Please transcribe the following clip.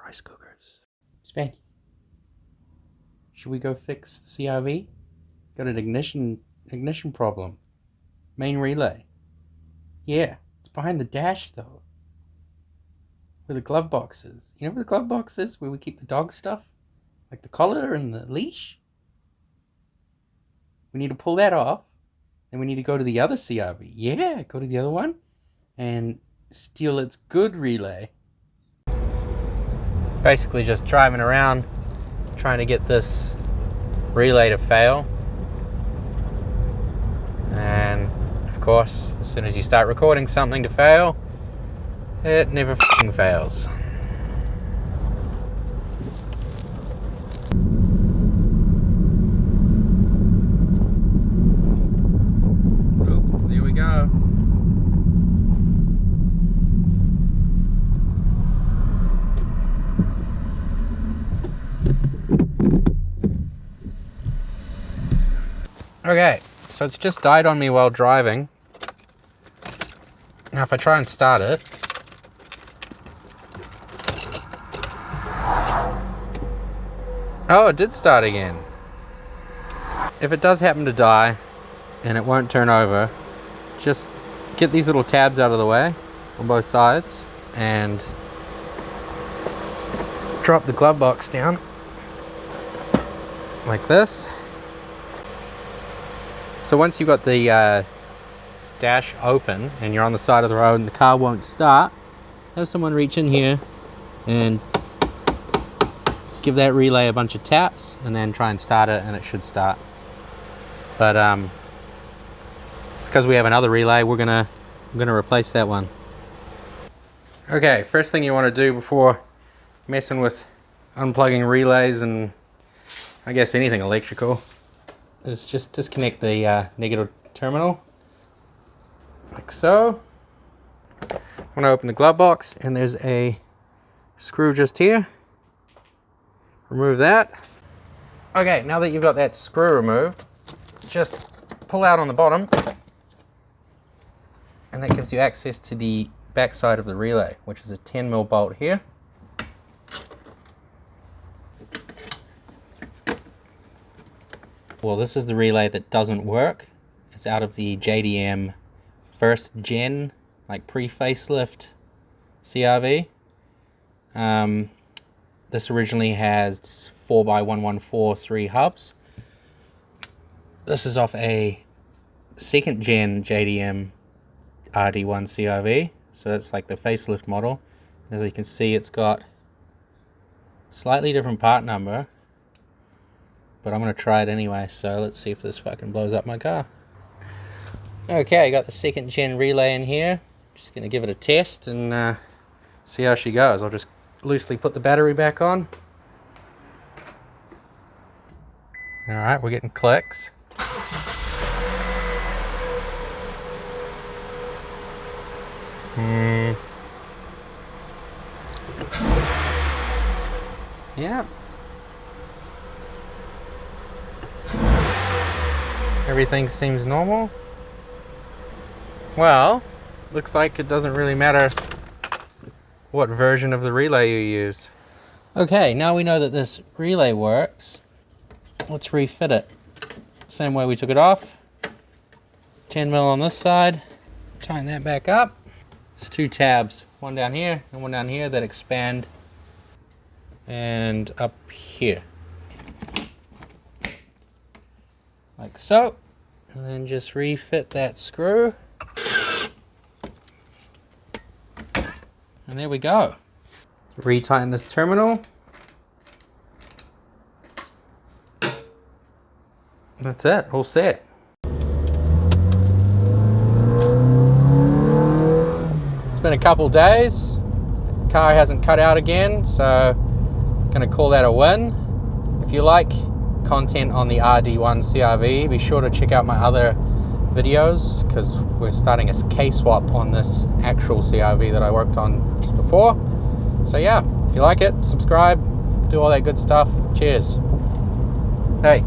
rice cookers. Spanky, should we go fix the CRV? Got an ignition problem. Main relay. Yeah, it's behind the dash though. Where the glove box is. You know where the glove box is? Where we keep the dog stuff? Like the collar and the leash? We need to pull that off. Then we need to go to the other CRV. Yeah, go to the other one. And steal its good relay. Basically just driving around trying to get this relay to fail. And of course, as soon as you start recording something to fail, it never f***ing fails. Oh, there we go. Okay, so it's just died on me while driving. Now if I try and start it, oh, it did start again. If it does happen to die and it won't turn over, just get these little tabs out of the way on both sides and drop the glove box down like this. So once you've got the dash open and you're on the side of the road and the car won't start, have someone reach in here and give that relay a bunch of taps and then try and start it, and it should start. But because we have another relay, we're gonna replace that one. Okay, first thing you want to do before messing with unplugging relays and I guess anything electrical is just disconnect the negative terminal like so. I'm going to open the glove box and there's a screw just here. Remove that. Okay, now that you've got that screw removed, just pull out on the bottom and that gives you access to the back side of the relay, which is a 10mm bolt here. Well, this is the relay that doesn't work. It's out of the JDM first gen, like pre-facelift CRV. This originally has 4x1143 hubs. This is off a second gen JDM RD1 CRV, so that's like the facelift model. As you can see, it's got slightly different part number, but I'm going to try it anyway, so let's see if this fucking blows up my car. Okay, I got the second gen relay in here. Just going to give it a test and see how she goes. I'll just loosely put the battery back on. Alright, we're getting clicks. Yeah. Everything seems normal. Well, looks like it doesn't really matter what version of the relay you use. Okay, now we know that this relay works. Let's refit it. Same way we took it off. 10mm on this side. Tighten that back up. There's two tabs, one down here and one down here that expand and up here. Like so. And then just refit that screw. And there we go. Retighten this terminal. That's it, all set. It's been a couple days. The car hasn't cut out again, so I'm gonna call that a win. If you like content on the RD1 CRV, be sure to check out my other videos because we're starting a K-swap on this actual CRV that I worked on just before. So yeah, if you like it, subscribe, do all that good stuff. Cheers. Hey.